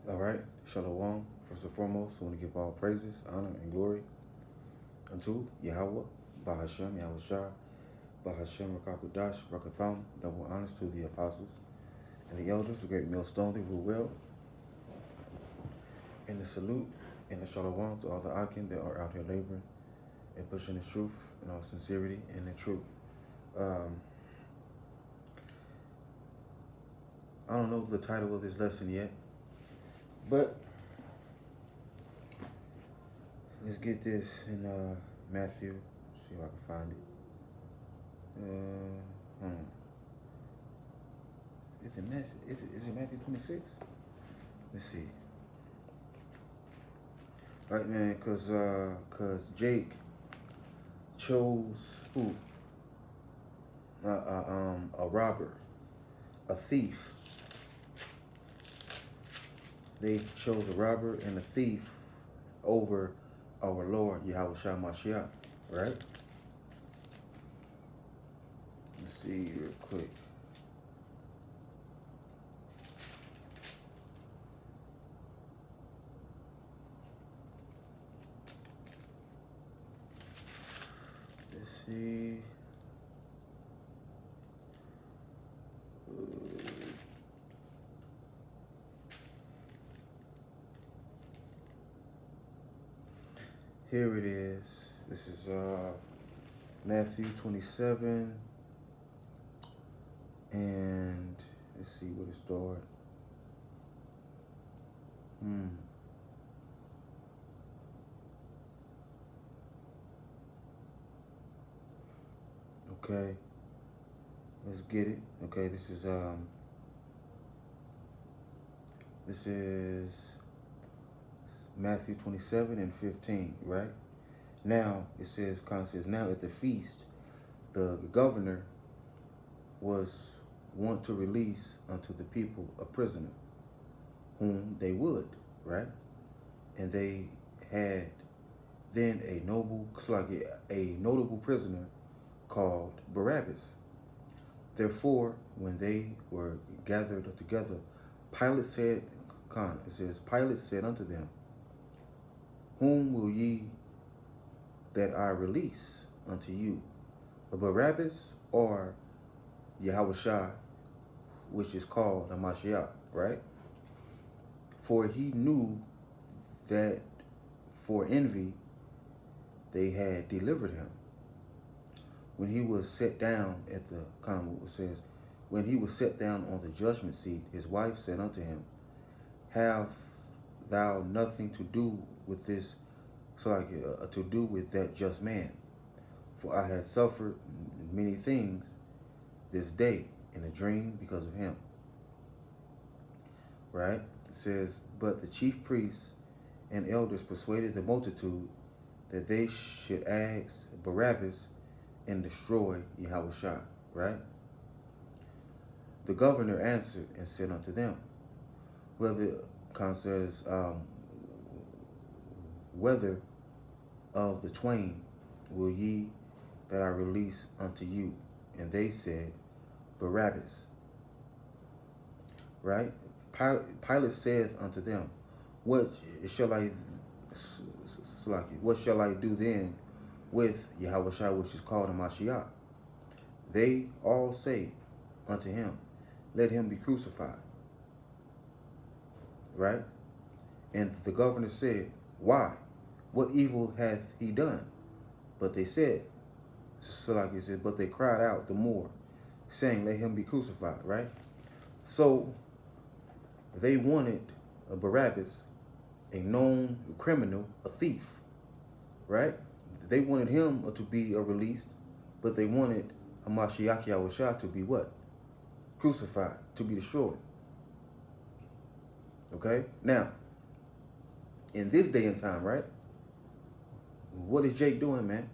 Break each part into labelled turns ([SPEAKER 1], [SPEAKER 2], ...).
[SPEAKER 1] All right, Shalom. First and foremost, I want to give all praises, honor, and glory unto Yahweh, Bahashem, Yahweh Shah, Bahashem, Rakakudash, Rakatham. Double honors to the apostles and the elders, the great millstone, they rule well. And the salute and the Shalom to all the Akim that are out here laboring and pushing this truth in all sincerity and the truth. I don't know the title of this lesson yet, but let's get this in Matthew. See if I can find it. Is it Matthew 26? Let's see. Right, man, cause Jake chose who? A robber, a thief. They chose a robber and a thief over our Lord Yahweh Shah Mashiach, right? Let's see real quick. Let's see. Here it is. This is Matthew 27, and let's see where to start. Okay, let's get it. Okay, this is Matthew 27 and 15, right? Now it says, now at the feast, the governor was want to release unto the people a prisoner, whom they would, right? And they had then a notable prisoner called Barabbas. Therefore, when they were gathered together, Pilate said unto them, whom will ye that I release unto you, Barabbas or Yahweh Shah, which is called a Mashiach, right? For he knew that for envy they had delivered him. When he was set down at the, it says, when he was set down on the judgment seat, his wife said unto him, have thou nothing to do with this, to do with that just man? For I had suffered many things this day in a dream because of him. Right? It says, but the chief priests and elders persuaded the multitude that they should ask Barabbas and destroy Yahweh Shah. Right? The governor answered and said unto them, whether of the twain will ye that I release unto you? And they said, Barabbas. Right? Pilate saith unto them, what shall I do then with Yahweh Shah, which is called a Mashiach? They all say unto him, let him be crucified. Right? And the governor said, why? What evil hath he done? But they said, but they cried out the more, saying, let him be crucified, right? So they wanted a Barabbas, a known criminal, a thief, right? They wanted him to be released, but they wanted Hamashiach Yahweh Shah to be what? Crucified, to be destroyed. Okay? Now, in this day and time, right? What is Jake doing, man?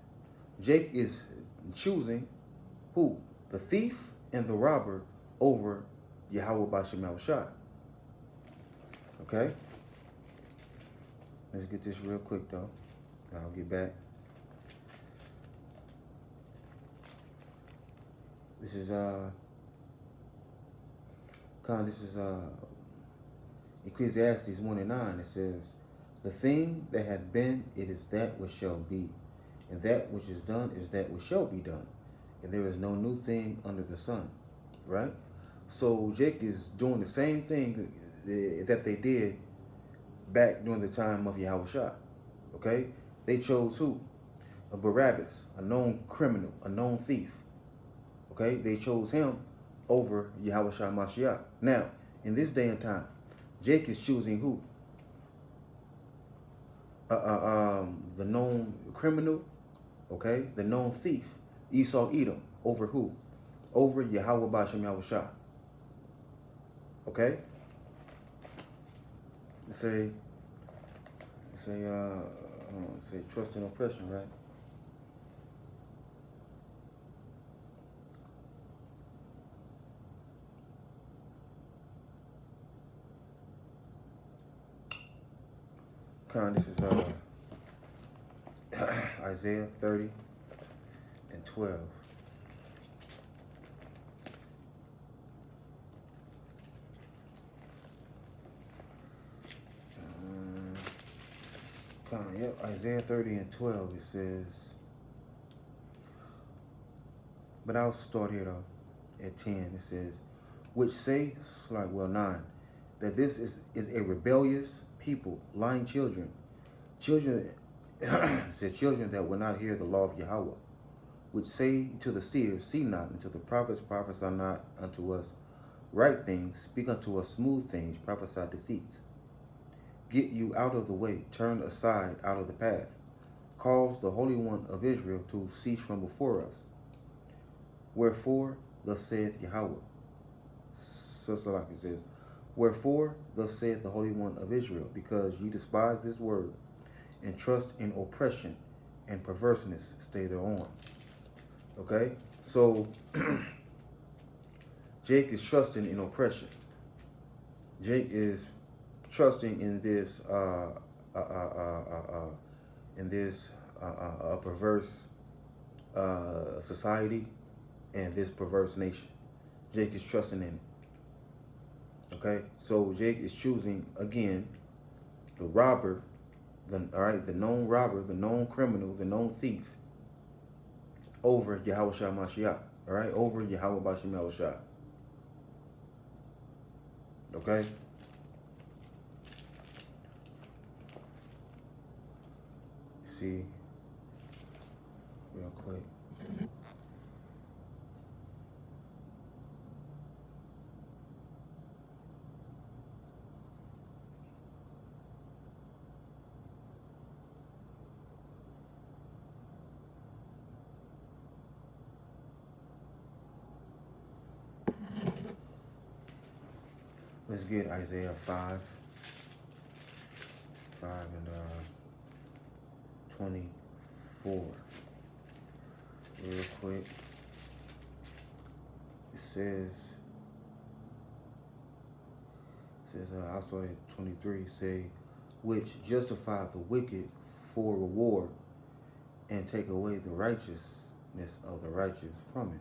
[SPEAKER 1] Jake is choosing who? The thief and the robber over Yahweh Bashem Yahweh Shah. Okay? Let's get this real quick, though. I'll get back. This is Ecclesiastes 1 and 9, it says, the thing that hath been, it is that which shall be, and that which is done is that which shall be done, and there is no new thing under the sun, right? So Jake is doing the same thing that they did back during the time of Yahushua, okay? They chose who? A Barabbas, a known criminal, a known thief, okay? They chose him over Yahushua Mashiach. Now, in this day and time, Jake is choosing who? The known criminal, okay? The known thief, Esau Edom, over who? Over Yahweh Bashem Yahushua. Okay? Say trust and oppression, right? This is Isaiah 30 and 12. Isaiah 30 and 12, it says, but I'll start here though, at 10. It says, which say, it's like, well, 9, that this is a rebellious people, lying children, said children that will not hear the law of Yahweh, which say to the seers, see not, and to the prophets, prophesy not unto us right things, speak unto us smooth things, prophesy deceits. Get you out of the way, turn aside out of the path, cause the Holy One of Israel to cease from before us. Wherefore, thus saith Yahweh. So like it says, wherefore, thus saith the Holy One of Israel, because ye despise this word, and trust in oppression and perverseness, stay thereon. Okay? So, Jake is trusting in oppression. Jake is trusting in this perverse society and this perverse nation. Jake is trusting in it. Okay, so Jake is choosing again the robber, the known robber, the known criminal, the known thief over Yahushua Mashiach. All right, over Yahweh Bashem Yahushua. Okay. See, real quick. Let's get Isaiah 5 and 24 real quick. It says I'll start at 23. Say, which justify the wicked for reward and take away the righteousness of the righteous from him.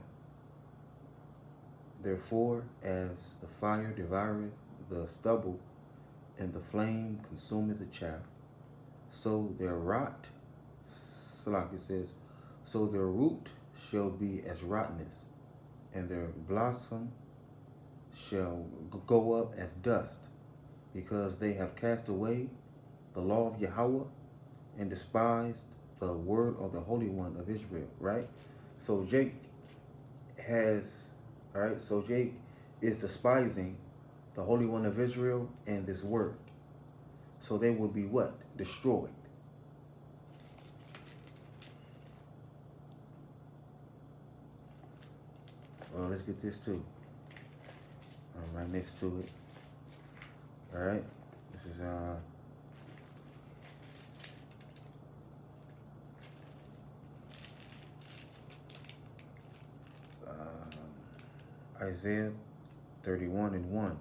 [SPEAKER 1] Therefore, as the fire devoureth the stubble, and the flame consumeth the chaff, so their rot, so like it says, so their root shall be as rottenness, and their blossom shall go up as dust, because they have cast away the law of Yahweh and despised the word of the Holy One of Israel, right? So Jake has, all right, so Jake is despising the Holy One of Israel and this word. So they will be what? Destroyed. Well, let's get this too. Right next to it. All right. This is Isaiah 31 and 1. It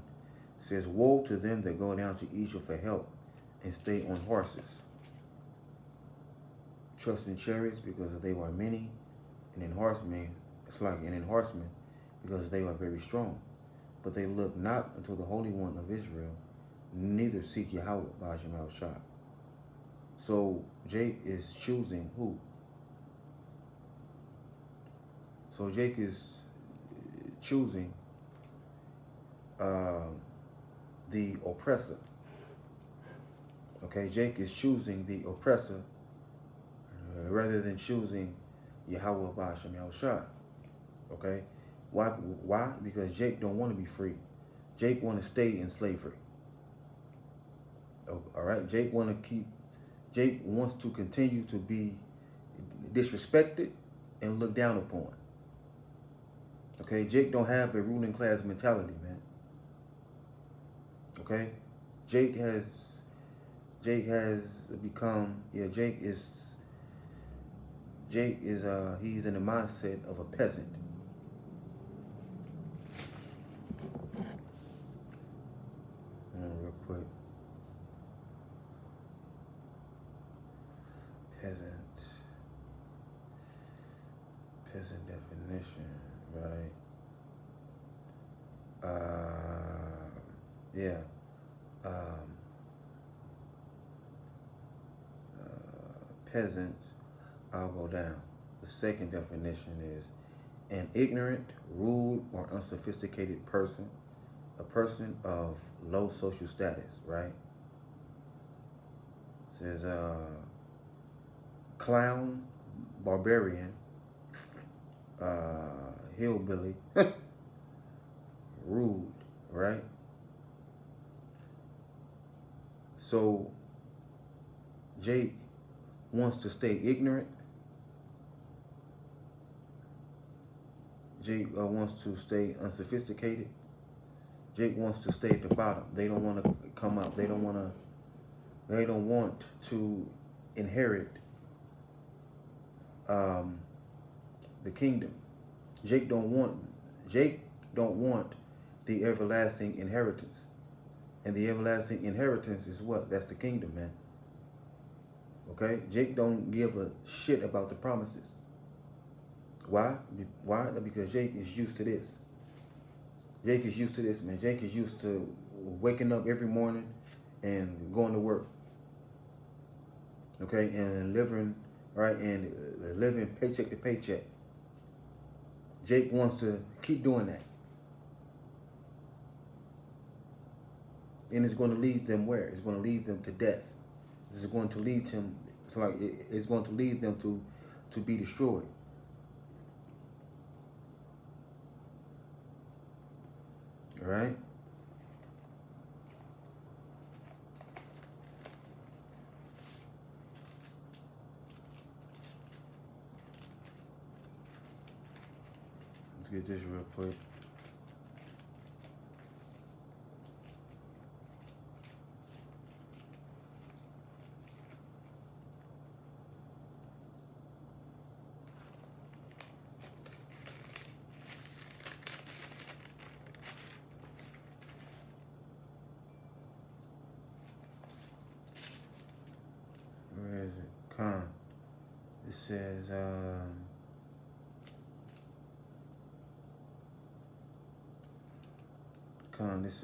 [SPEAKER 1] says, woe to them that go down to Egypt for help and stay on horses, trust in chariots because they are many, and in horsemen, because they are very strong. But they look not unto the Holy One of Israel, neither seek Yahweh Ba'ashem El Shah. So Jake is choosing who? So Jake is choosing the oppressor. Okay, Jake is choosing the oppressor rather than choosing Yahweh Ba'ashem El Shah. Okay, why? Why? Because Jake don't want to be free. Jake want to stay in slavery. All right, Jake wants to continue to be disrespected and looked down upon. Okay, Jake don't have a ruling class mentality, man. Okay, Jake has become, he's in the mindset of a peasant. Real quick. Peasant definition, right? Yeah. Peasant, I'll go down. The second definition is an ignorant, rude, or unsophisticated person, a person of low social status, right? It says clown, barbarian, hillbilly, rude, right? So Jake wants to stay ignorant. Jake wants to stay unsophisticated. Jake wants to stay at the bottom. They don't want to come up. They don't want to inherit the kingdom. Jake don't want the everlasting inheritance. And the everlasting inheritance is what? That's the kingdom, man. Okay? Jake don't give a shit about the promises. Why? Why? Because Jake is used to this. Jake is used to this, man. Jake is used to waking up every morning and going to work. Okay? And living, right? And living paycheck to paycheck. Jake wants to keep doing that. And it's going to lead them where? It's going to lead them to death. It's going to lead them. It's going to lead them to be destroyed. All right. Let's get this real quick. Where is it? Con. It says, Con. This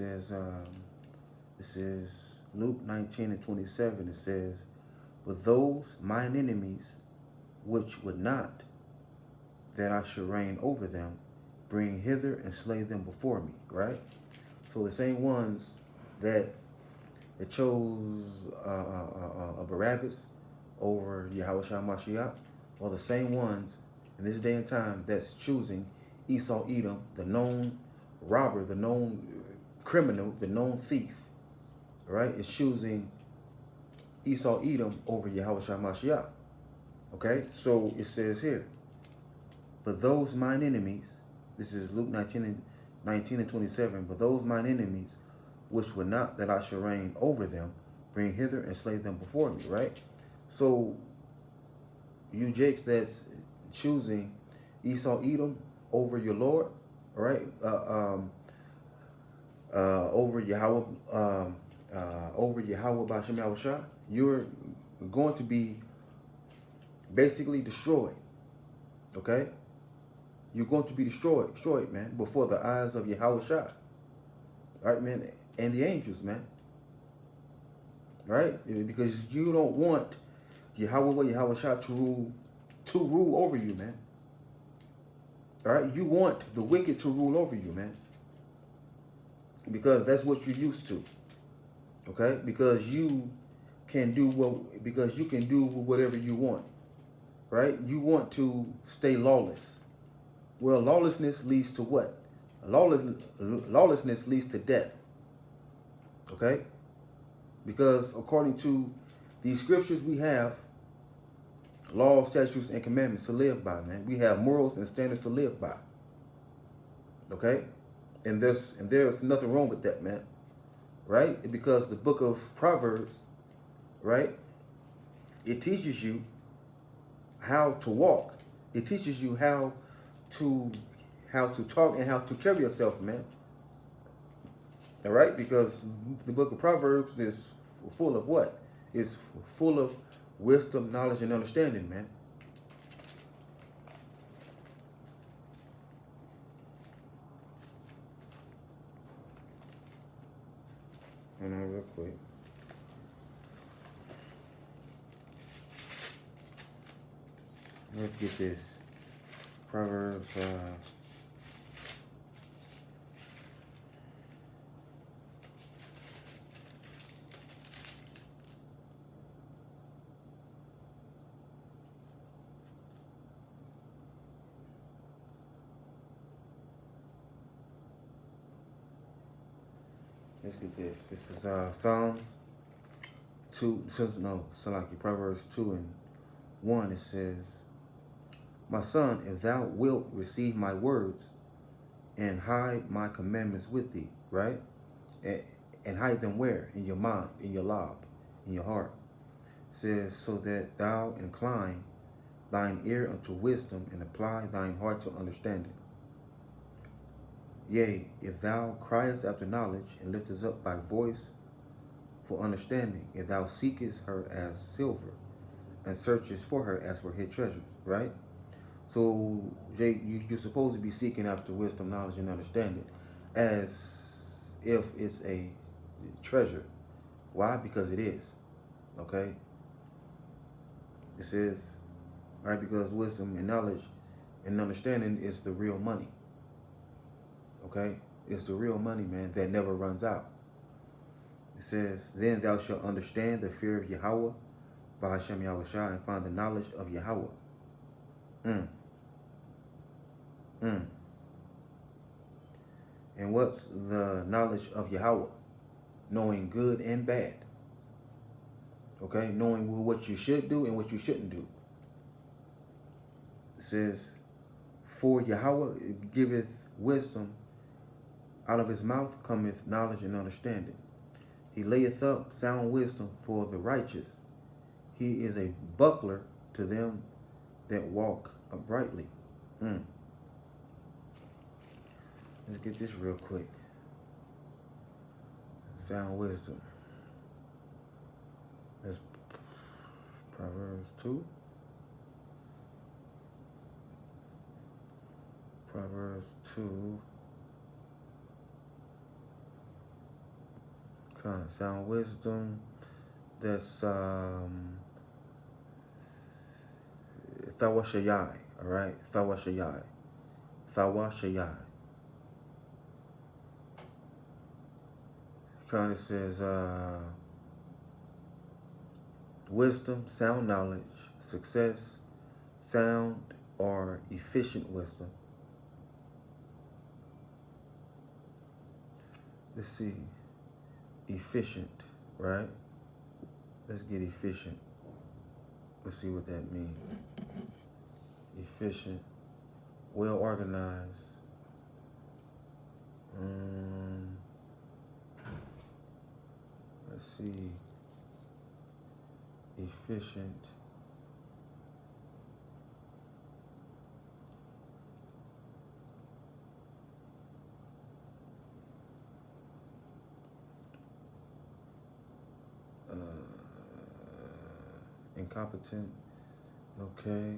[SPEAKER 1] is Luke 19:27. It says, "But those mine enemies, which would not that I should reign over them, bring hither and slay them before me." Right. So the same ones that chose Barabbas over Yahushua Mashiach are the same ones in this day and time that's choosing Esau Edom, the known robber, the known criminal, the known thief, right? Is choosing Esau Edom over Yahushua Mashiach. Okay, so it says here, "But those mine enemies," this is Luke 19:27, "but those mine enemies, which would not that I should reign over them, bring hither and slay them before me," right? So you Jakes that's choosing Esau Edom over your Lord, all right? Over Yahweh, B'Shem Yahushua, you're going to be basically destroyed. Okay? You're going to be destroyed, man, before the eyes of Yahushua. All right, man, and the angels, man. right? Because you don't want Yahweh Shah to rule over you, man. All right, you want the wicked to rule over you, man, because that's what you're used to. Okay, because you can do whatever you want, right? You want to stay lawless. Well, lawlessness leads to what? Lawlessness leads to death. Okay, because according to these scriptures, we have laws, statutes, and commandments to live by, man. We have morals and standards to live by. Okay, and there's nothing wrong with that, man. Right? Because the book of Proverbs, right? It teaches you how to walk. It teaches you to how to talk and how to carry yourself, man. All right? Because the book of Proverbs is full of what? It's full of wisdom, knowledge, and understanding, man. And now real quick. Let's get this. Proverbs let's get this. This is Psalms 2, Salaki, Proverbs 2 and 1. It says, my son, if thou wilt receive my words and hide my commandments with thee, right? And hide them where? In your mind, in your lob, in your heart. It says, so that thou incline thine ear unto wisdom and apply thine heart to understanding. Yea, if thou criest after knowledge and liftest up thy voice for understanding, if thou seekest her as silver and searchest for her as for hid treasures, right? So, Jay, you're supposed to be seeking after wisdom, knowledge, and understanding as if it's a treasure. Why? Because it is. Okay? It says, right, because wisdom and knowledge and understanding is the real money. Okay? It's the real money, man, that never runs out. It says, then thou shalt understand the fear of Yahweh, Bahashem Yahushua, and find the knowledge of Yahweh. And what's the knowledge of Yahweh? Knowing good and bad. Okay? Knowing what you should do and what you shouldn't do. It says, for Yahweh giveth wisdom, out of his mouth cometh knowledge and understanding. He layeth up sound wisdom for the righteous. He is a buckler to them that walk uprightly. Let's get this real quick. Sound wisdom. That's Proverbs 2. Proverbs 2. Sound wisdom. That's Thawashayai. All right? Thawashayai. Thawashayai. Kind of says wisdom, sound knowledge, success, sound or efficient wisdom. Let's see. Efficient, right? Let's get efficient. Let's see what that means. Efficient, well organized. Let's see. Efficient. Incompetent. Okay.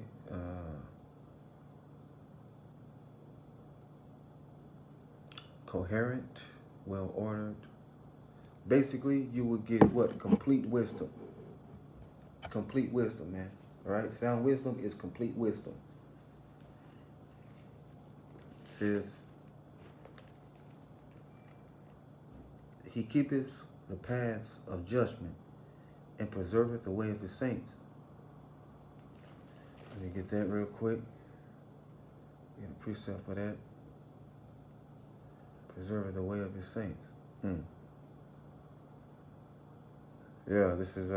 [SPEAKER 1] Coherent, well ordered, Basically, you would get what? Complete wisdom. Complete wisdom, man. All right? Sound wisdom is complete wisdom. It says, he keepeth the paths of judgment and preserveth the way of his saints. Let me get that real quick. Get a precept for that. Preserveth the way of his saints. Yeah, this is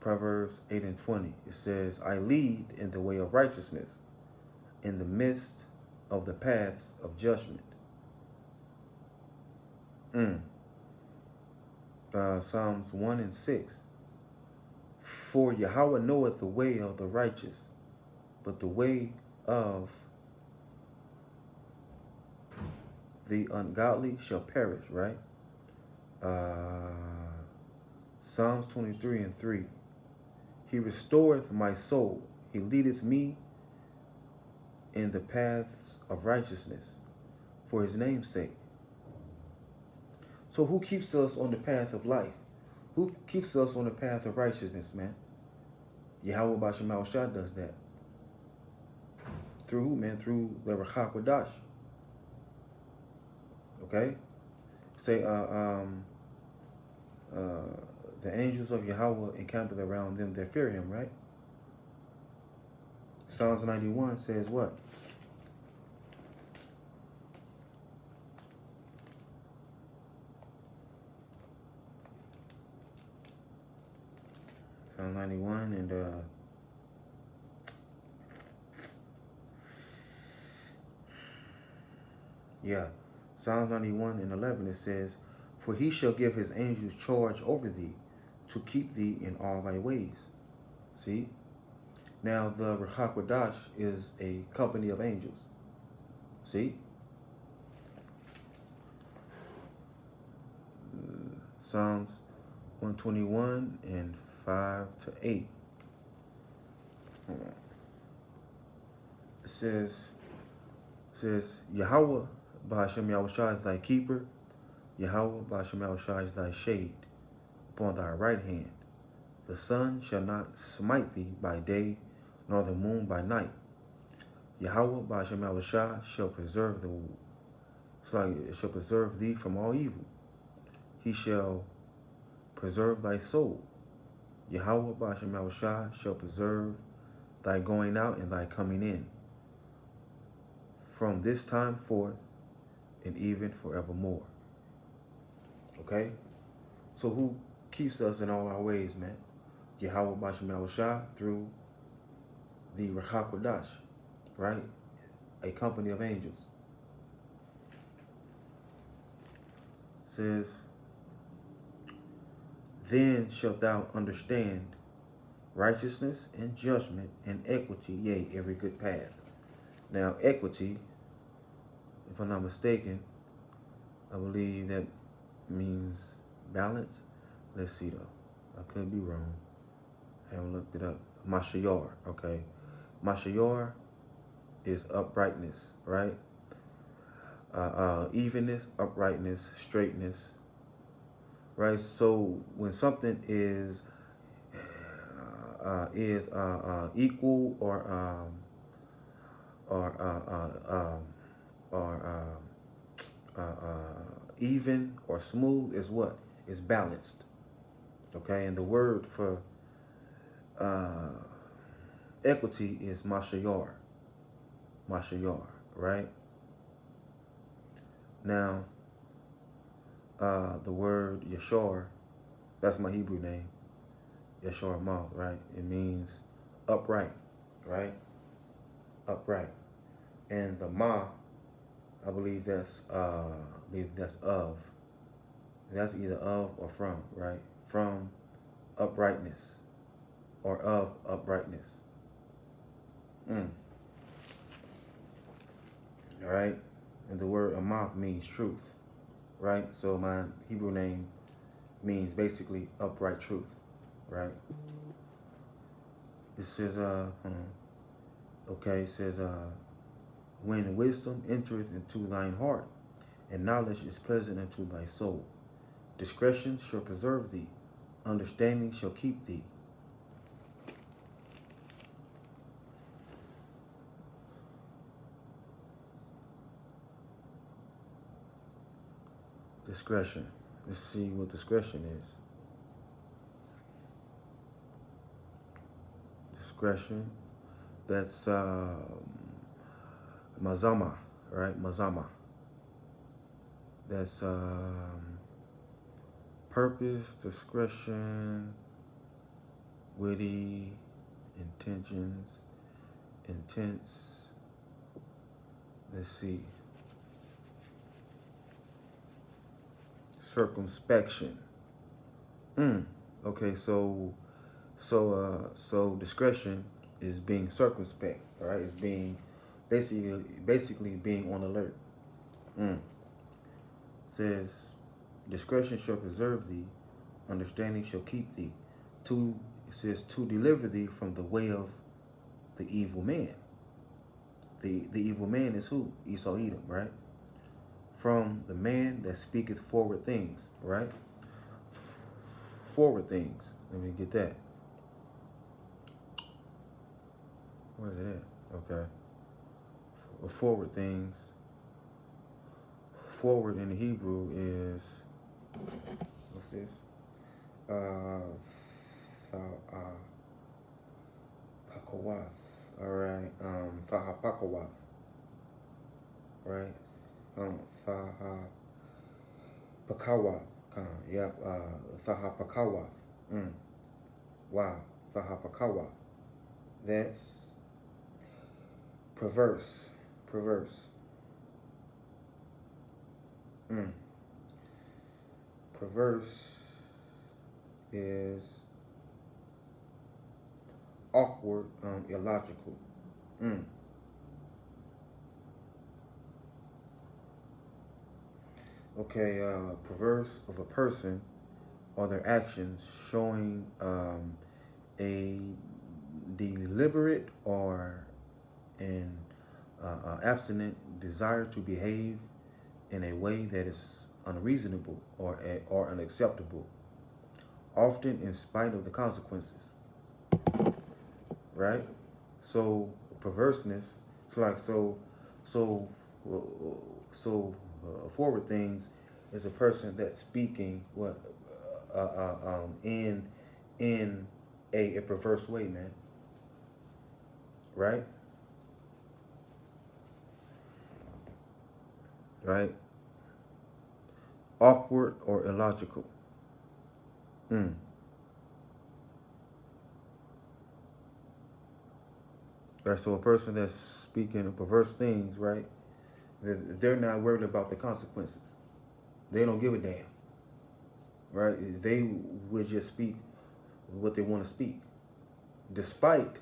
[SPEAKER 1] Proverbs 8 and 20. It says, I lead in the way of righteousness, in the midst of the paths of judgment. Psalms 1 and 6. For Yahweh knoweth the way of the righteous, but the way of the ungodly shall perish, right? Psalms 23 and 3. He restoreth my soul. He leadeth me in the paths of righteousness for his name's sake. So who keeps us on the path of life? Who keeps us on the path of righteousness, man? Yahweh Bashem Shah does that. Through who, man? Through the Ruach HaKodesh. Okay? Say, the angels of Yahweh encampeth around them that fear him, right? Psalms 91 says what? Psalm 91 and Psalms 91 and 11, it says, for he shall give his angels charge over thee, to keep thee in all thy ways. See? Now the Ruach HaKodesh is a company of angels. See? Psalms 121 and 5 to 8. It says, Yahweh Ba'ashem Yahushua is thy keeper. Yahweh Ba'ashem Yahushua is thy shade upon thy right hand. The sun shall not smite thee by day, nor the moon by night. Yahweh Ba'ashem Yahushua shall preserve thee from all evil. He shall preserve thy soul. Yahweh Ba'ashem Yahushua shall preserve thy going out and thy coming in, from this time forth and even forevermore. Okay? So who keeps us in all our ways, man? Yahweh Ba'ashem Yahushua through the Ruach HaKodesh, right? A company of angels. It says, then shalt thou understand righteousness and judgment and equity, yea, every good path. Now, equity, if I'm not mistaken, I believe that means balance. Let's see though. I could be wrong. I haven't looked it up. Mashayar, okay. Mashayar is uprightness, right? Evenness, uprightness, straightness, right? So when something is equal or even or smooth is what? Is balanced. Okay, and the word for equity is mashayar. Mashayar, right? Now, the word Yashar, that's my Hebrew name, Yashar Mal, right? It means upright, right? Upright. And the Ma, I believe that's of. That's either of or from, right? From uprightness or of uprightness. All right? And the word Amath means truth, right? So my Hebrew name means basically upright truth, right? It says, it says, when wisdom entereth into thine heart, and knowledge is pleasant unto thy soul, Discretion shall preserve thee. Understanding shall keep thee. Discretion. Let's see what discretion is. Discretion. That's mazama, right? Mazama. That's purpose, discretion, witty, intentions, intents. Let's see. Circumspection. Okay, so discretion is being circumspect, right? It's being basically being on alert. Says, discretion shall preserve thee, understanding shall keep thee. It says to deliver thee from the way of the evil man. The evil man is who? Esau Edom, right? From the man that speaketh forward things, right? Forward things. Let me get that. Where is it at? Okay. Forward things. Forward in the Hebrew is, what's this? Pakawath. All right. Fahapakawath. Right. Fahapakawath. Yep. Fahapakawath. Wow. Fahapakawath. That's perverse. Perverse is awkward, illogical. Okay, perverse of a person or their actions showing a deliberate or an abstinent desire to behave in a way that is unreasonable or unacceptable, often in spite of the consequences. Right? So perverseness. Forward things is a person that's speaking in a perverse way, man. Right? Right? Awkward or illogical. Right, so a person that's speaking perverse things, right? They're not worried about the consequences. They don't give a damn. Right? They would just speak what they want to speak, despite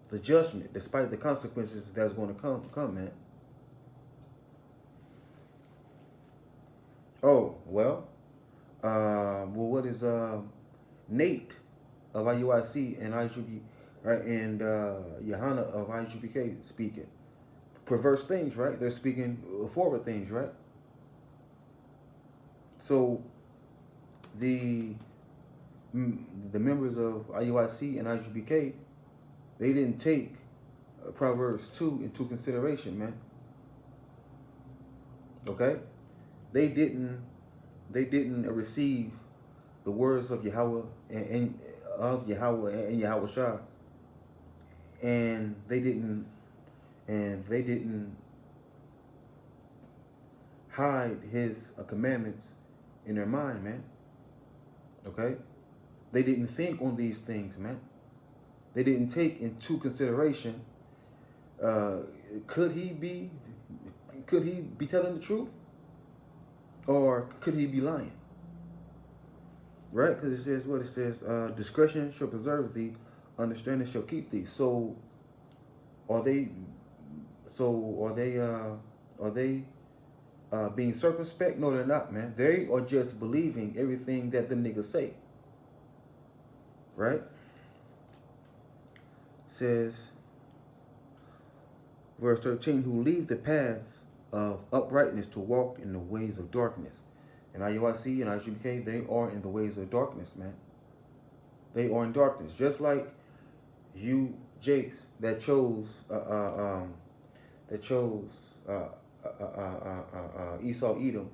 [SPEAKER 1] the judgment, despite the consequences that's going to come, man. Oh, well, what is Nate of IUIC and IGB, right, and Johanna of IGBK speaking? Perverse things, right? They're speaking forward things, right? So the members of IUIC and IGBK, they didn't take Proverbs 2 into consideration, man. Okay? They didn't receive the words of Yahweh and Yahweh Shah, and they didn't hide his commandments in their mind, man. Okay? They didn't think on these things, man. They didn't take into consideration, could he be telling the truth? Or could he be lying? Right? Because it says what it says, discretion shall preserve thee, understanding shall keep thee. So are they being circumspect? No, they're not, man. They are just believing everything that the niggas say. Right? Says verse 13, who leave the paths of uprightness to walk in the ways of darkness. And IUIC and IGBK, they are in the ways of darkness, man. They are in darkness. Just like you, Jakes, that chose Esau Edom,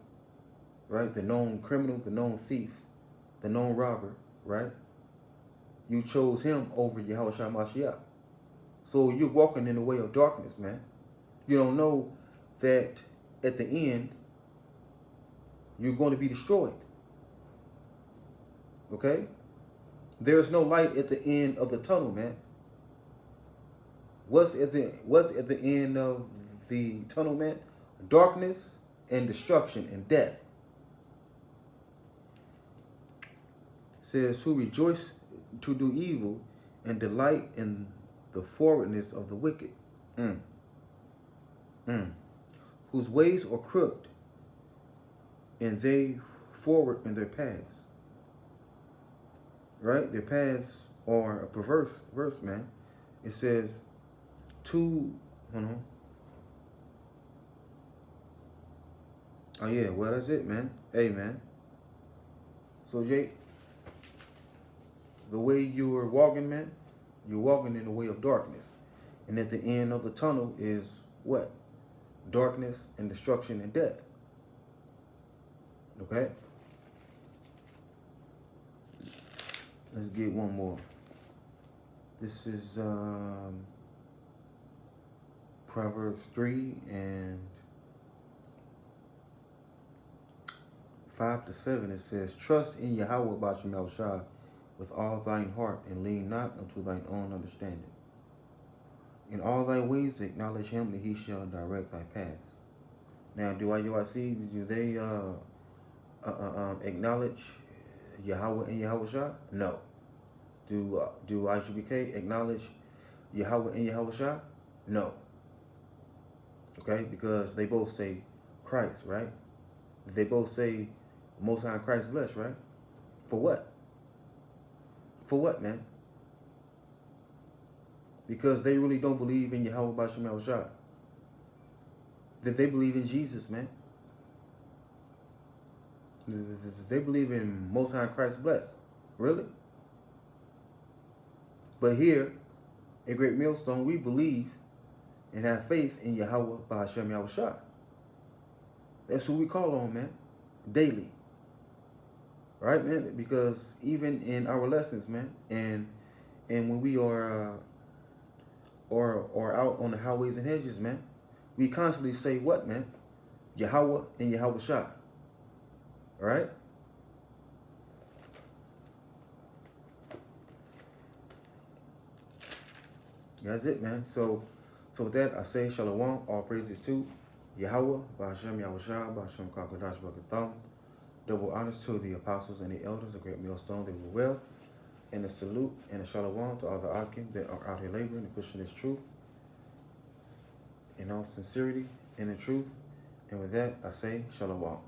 [SPEAKER 1] right? The known criminal, the known thief, the known robber, right? You chose him over Yahushua Mashiach. So you're walking in the way of darkness, man. You don't know that at the end, you're going to be destroyed. Okay? There's no light at the end of the tunnel, man. What's at the end of the tunnel, man? Darkness and destruction and death. It says, who rejoice to do evil and delight in the forwardness of the wicked. Whose ways are crooked, and they forward in their paths. Right? Their paths are a perverse verse, man. It says, hold on. Oh yeah, well that's it, man. Hey, man. So Jake, the way you are walking, man, you're walking in the way of darkness. And at the end of the tunnel is what? Darkness and destruction and death. Okay? Let's get one more. This is Proverbs 3 and 5-7. It says, trust in Yahweh Bashem Yahushua with all thine heart, and lean not unto thine own understanding. In all thy ways acknowledge him, and he shall direct thy paths. Now, do IUIC, do they acknowledge Yahweh and Yahushua? No. Do IGBK acknowledge Yahweh and Yahushua? No. Okay, because they both say Christ, right? They both say Most High Christ blessed, right? For what? For what, man? Because they really don't believe in Yahweh Bashem Yahushua. That they believe in Jesus, man. They believe in Most High Christ blessed. Really? But here, at Great Millstone, we believe and have faith in Yahweh Bashem Yahushua. That's who we call on, man. Daily. Right, man? Because even in our lessons, man, and when we are out on the highways and hedges, man, we constantly say what, man? Yahweh and Yahushua. All right? That's it, man. So with that, I say shalom, all praises to Yahweh, Ba'ashem Yahushua, Ba'ashem Kakadash Bakatham. Double honors to the apostles and the elders of Great Millstone. They were well. And a salute and a shalom to all the Akim that are out here laboring and pushing this truth in all sincerity and in truth. And with that, I say shalom.